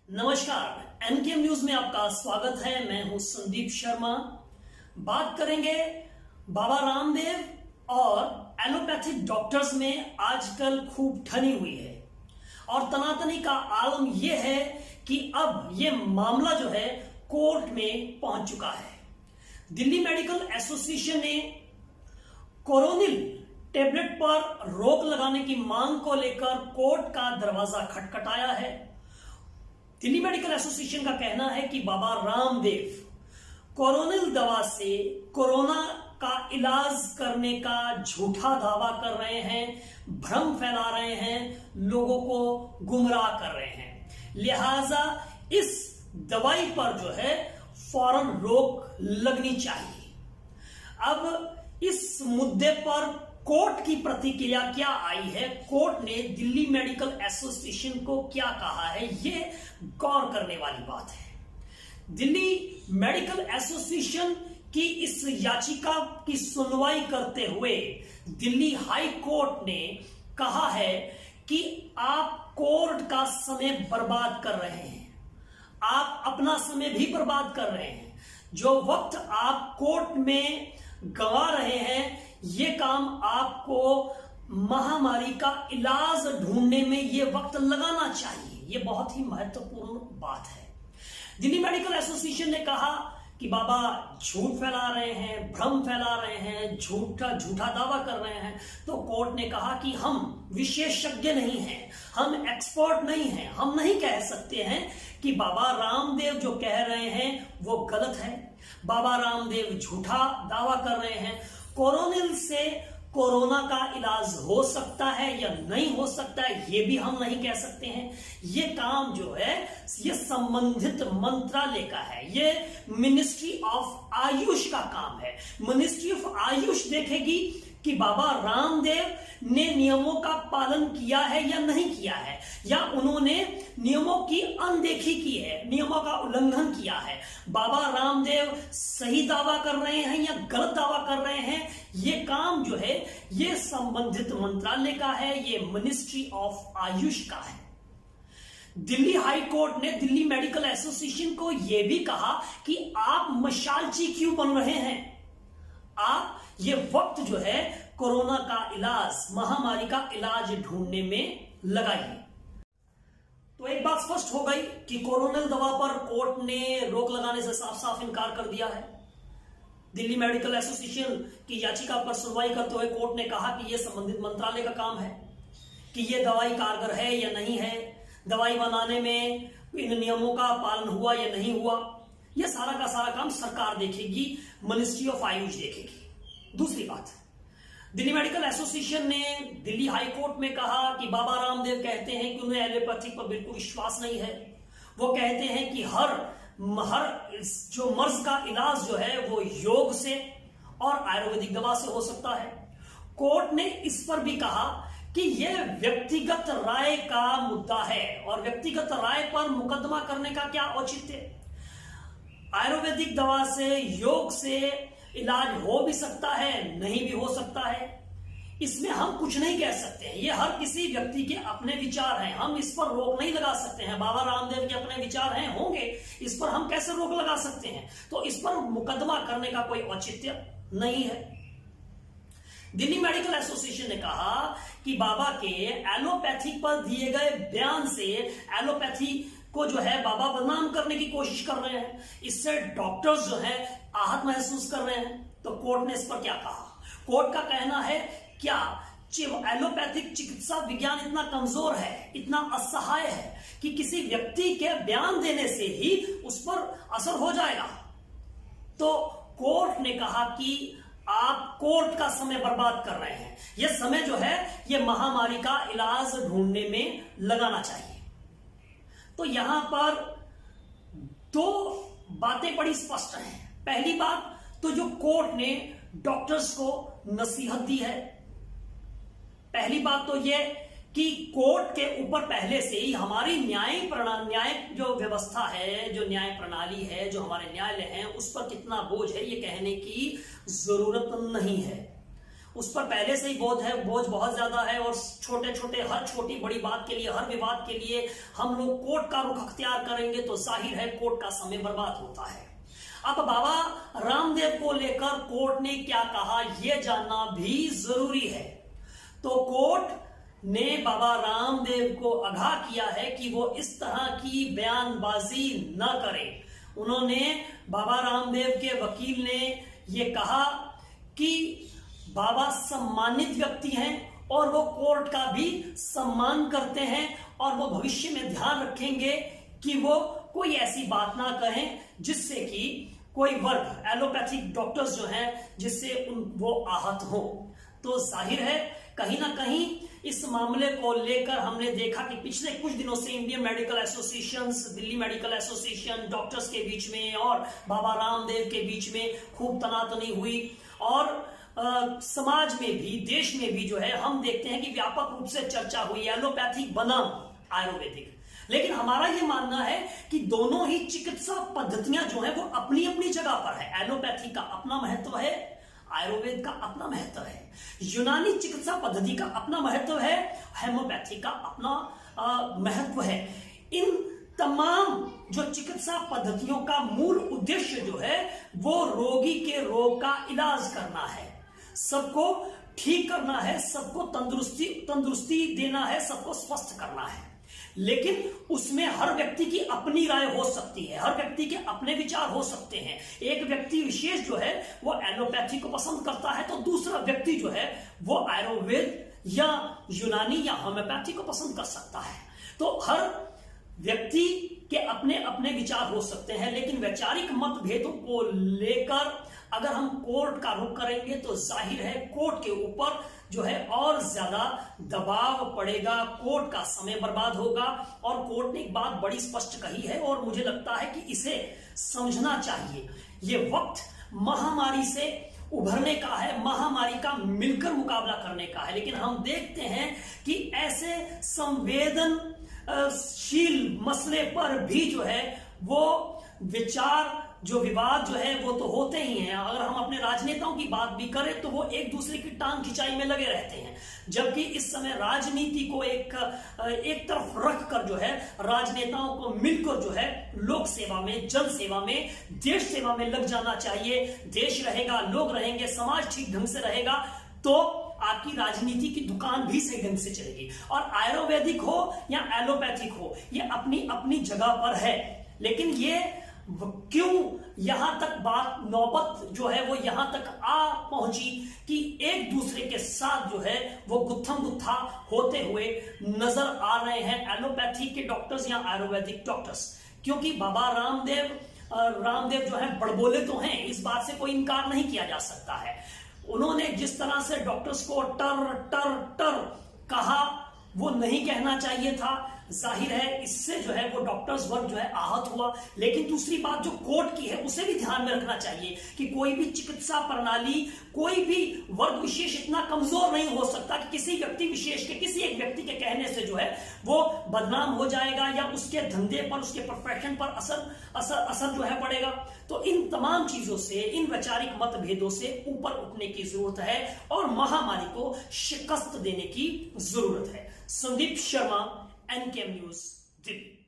नमस्कार, एनकेएम न्यूज में आपका स्वागत है। मैं हूं संदीप शर्मा। बात करेंगे बाबा रामदेव और एलोपैथिक डॉक्टर्स में आजकल खूब ठनी हुई है और तनातनी का आलम यह है कि अब यह मामला जो है कोर्ट में पहुंच चुका है। दिल्ली मेडिकल एसोसिएशन ने कोरोनिल टेबलेट पर रोक लगाने की मांग को लेकर कोर्ट का दरवाजा खटखटाया है। दिल्ली मेडिकल एसोसिएशन का कहना है कि बाबा रामदेव कोरोनिल दवा से कोरोना का इलाज करने का झूठा दावा कर रहे हैं, भ्रम फैला रहे हैं, लोगों को गुमराह कर रहे हैं। लिहाजा इस दवाई पर जो है फौरन रोक लगनी चाहिए। अब इस मुद्दे पर कोर्ट की प्रतिक्रिया क्या आई है, कोर्ट ने दिल्ली मेडिकल एसोसिएशन को क्या कहा है, यह गौर करने वाली बात है। दिल्ली मेडिकल एसोसिएशन की इस याचिका की सुनवाई करते हुए दिल्ली हाई कोर्ट ने कहा है कि आप कोर्ट का समय बर्बाद कर रहे हैं, आप अपना समय भी बर्बाद कर रहे हैं। जो वक्त आप कोर्ट में गंवा रहे हैं, ये काम आपको महामारी का इलाज ढूंढने में ये वक्त लगाना चाहिए। ये बहुत ही महत्वपूर्ण बात है। दिल्ली मेडिकल एसोसिएशन ने कहा कि बाबा झूठ फैला रहे हैं, भ्रम फैला रहे हैं, झूठा दावा कर रहे हैं। तो कोर्ट ने कहा कि हम विशेषज्ञ नहीं हैं, हम एक्सपर्ट नहीं हैं, हम नहीं कह सकते हैं कि बाबा रामदेव जो कह रहे हैं वो गलत है। बाबा रामदेव झूठा दावा कर रहे हैं। कोरोनिल से कोरोना का इलाज हो सकता है या नहीं हो सकता है, ये भी हम नहीं कह सकते हैं। ये काम जो है ये संबंधित मंत्रालय का है, ये मिनिस्ट्री ऑफ आयुष का काम है। मिनिस्ट्री ऑफ आयुष देखेगी कि बाबा रामदेव ने नियमों का पालन किया है या नहीं किया है, या उन्होंने नियमों की अनदेखी की है, नियमों का उल्लंघन किया है। बाबा रामदेव सही दावा कर रहे हैं या गलत दावा कर रहे हैं, ये काम जो है ये संबंधित मंत्रालय का है, ये मिनिस्ट्री ऑफ आयुष का है। दिल्ली हाई कोर्ट ने दिल्ली मेडिकल एसोसिएशन को यह भी कहा कि आप मशालची क्यों बन रहे हैं, आप ये वक्त जो है कोरोना का इलाज, महामारी का इलाज ढूंढने में लगाइए। तो एक बात स्पष्ट हो गई कि कोरोनिल दवा पर कोर्ट ने रोक लगाने से साफ साफ इनकार कर दिया है। दिल्ली मेडिकल एसोसिएशन की याचिका पर सुनवाई करते हुए कोर्ट ने कहा कि यह संबंधित मंत्रालय का काम है कि यह दवाई कारगर है या नहीं है, दवाई बनाने में इन नियमों का पालन हुआ या नहीं हुआ, यह सारा का सारा काम सरकार देखेगी, मिनिस्ट्री ऑफ आयुष देखेगी। दूसरी बात, दिल्ली मेडिकल एसोसिएशन ने दिल्ली हाई कोर्ट में कहा कि बाबा रामदेव कहते हैं कि उन्हें एलोपैथिक पर बिल्कुल विश्वास नहीं है। वो कहते हैं कि हर जो मर्ज का इलाज जो है वो योग से और आयुर्वेदिक दवा से हो सकता है। कोर्ट ने इस पर भी कहा कि यह व्यक्तिगत राय का मुद्दा है और व्यक्तिगत राय पर मुकदमा करने का क्या औचित्य। आयुर्वेदिक दवा से, योग से इलाज हो भी सकता है, नहीं भी हो सकता है, इसमें हम कुछ नहीं कह सकते हैं। ये हर किसी व्यक्ति के अपने विचार हैं, हम इस पर रोक नहीं लगा सकते हैं। बाबा रामदेव के अपने विचार हैं, होंगे, इस पर हम कैसे रोक लगा सकते हैं। तो इस पर मुकदमा करने का कोई औचित्य नहीं है। दिल्ली मेडिकल एसोसिएशन ने कहा कि बाबा के एलोपैथिक पर दिए गए बयान से एलोपैथी को जो है बाबा बदनाम करने की कोशिश कर रहे हैं, इससे डॉक्टर्स जो है आहत महसूस कर रहे हैं। तो कोर्ट ने इस पर क्या कहा? कोर्ट का कहना है क्या एलोपैथिक चिकित्सा विज्ञान इतना कमजोर है, इतना असहाय है कि किसी व्यक्ति के बयान देने से ही उस पर असर हो जाएगा? तो कोर्ट ने कहा कि आप कोर्ट का समय बर्बाद कर रहे हैं, यह समय जो है यह महामारी का इलाज ढूंढने में लगाना चाहिए। तो यहां पर दो बातें बड़ी स्पष्ट हैं। पहली बात तो जो कोर्ट ने डॉक्टर्स को नसीहत दी है, पहली बात तो यह कि कोर्ट के ऊपर पहले से ही हमारी न्याय जो व्यवस्था है, जो न्याय प्रणाली है, जो हमारे न्यायालय हैं, उस पर कितना बोझ है ये कहने की जरूरत नहीं है। उस पर पहले से ही बोझ बहुत ज्यादा है, और छोटे छोटे हर छोटी बड़ी बात के लिए, हर विवाद के लिए हम लोग कोर्ट का रुख अख्तियार करेंगे तो जाहिर है कोर्ट का समय बर्बाद होता है। अब बाबा रामदेव को लेकर कोर्ट ने क्या कहा यह जानना भी जरूरी है। तो कोर्ट ने बाबा रामदेव को आगाह किया है कि वो इस तरह की बयानबाजी न करें। उन्होंने, बाबा रामदेव के वकील ने यह कहा कि बाबा सम्मानित व्यक्ति हैं और वो कोर्ट का भी सम्मान करते हैं, और वो भविष्य में ध्यान रखेंगे कि वो कोई ऐसी बात ना कहें जिससे कि कोई वर्ग, एलोपैथिक डॉक्टर्स जो हैं, जिससे वो आहत हो। तो जाहिर है कहीं ना कहीं इस मामले को लेकर हमने देखा कि पिछले कुछ दिनों से Indian medical association, Delhi medical association, doctors के बीच में और बाबा रामदेव के बीच में खूब तनातनी हुई, और समाज में भी, देश में भी जो है हम देखते हैं कि व्यापक रूप से चर्चा हुई एलोपैथिक बनाम आयुर्वेदिक। लेकिन हमारा यह मानना है कि दोनों ही चिकित्सा पद्धतियां जो है वो अपनी अपनी जगह पर है। एलोपैथी का अपना महत्व है, आयुर्वेद का अपना महत्व है, यूनानी चिकित्सा पद्धति का अपना महत्व है, होम्योपैथी का अपना महत्व है। इन तमाम जो चिकित्सा पद्धतियों का मूल उद्देश्य जो है वो रोगी के रोग का इलाज करना है, सबको ठीक करना है, सबको तंदुरुस्ती देना है, सबको स्वस्थ करना है। लेकिन उसमें हर व्यक्ति की अपनी राय हो सकती है, हर व्यक्ति के अपने विचार हो सकते हैं। एक व्यक्ति विशेष जो है वो एलोपैथी को पसंद करता है, तो दूसरा व्यक्ति जो है वो आयुर्वेद या यूनानी या होम्योपैथी को पसंद कर सकता है। तो हर व्यक्ति के अपने अपने विचार हो सकते हैं, लेकिन वैचारिक मतभेदों को लेकर अगर हम कोर्ट का रुख करेंगे तो जाहिर है कोर्ट के ऊपर जो है और ज्यादा दबाव पड़ेगा, कोर्ट का समय बर्बाद होगा। और कोर्ट ने एक बात बड़ी स्पष्ट कही है और मुझे लगता है कि इसे समझना चाहिए। ये वक्त महामारी से उभरने का है, महामारी का मिलकर मुकाबला करने का है। लेकिन हम देखते हैं कि ऐसे संवेदनशील मसले पर भी जो है वो विचार, जो विवाद जो है वो तो होते ही हैं। अगर हम अपने राजनेताओं की बात भी करें तो वो एक दूसरे की टांग खिंचाई में लगे रहते हैं, जबकि इस समय राजनीति को एक तरफ रख कर जो है राजनेताओं को मिलकर जो है लोक सेवा में, जन सेवा में, देश सेवा में लग जाना चाहिए। देश रहेगा, लोग रहेंगे, समाज ठीक ढंग से रहेगा तो आपकी राजनीति की दुकान भी सही ढंग से चलेगी। और आयुर्वेदिक हो या एलोपैथिक हो, ये अपनी अपनी जगह पर है। लेकिन ये क्यों यहां तक बात, नौबत जो है वो यहां तक आ पहुंची कि एक दूसरे के साथ जो है वो गुत्थम गुत्था होते हुए नजर आ रहे हैं एलोपैथी के डॉक्टर्स या आयुर्वेदिक डॉक्टर्स। क्योंकि बाबा रामदेव जो है बड़बोले तो हैं, इस बात से कोई इनकार नहीं किया जा सकता है। उन्होंने जिस तरह से डॉक्टर्स को टर टर टर कहा वो नहीं कहना चाहिए था। जाहिर है इससे जो है वो डॉक्टर्स वर्ग जो है आहत हुआ। लेकिन दूसरी बात जो कोर्ट की है उसे भी ध्यान में रखना चाहिए कि कोई भी चिकित्सा प्रणाली, कोई भी वर्ग विशेष इतना कमजोर नहीं हो सकता कि किसी व्यक्ति विशेष के, किसी एक व्यक्ति के कहने से जो है वो बदनाम हो जाएगा या उसके धंधे पर, उसके प्रोफेशन पर असर जो है पड़ेगा। तो इन तमाम चीजों से, इन वैचारिक मतभेदों से ऊपर उठने की जरूरत है और महामारी को शिकस्त देने की जरूरत है। संदीप शर्मा, एनकेएम न्यूज, दिल्ली।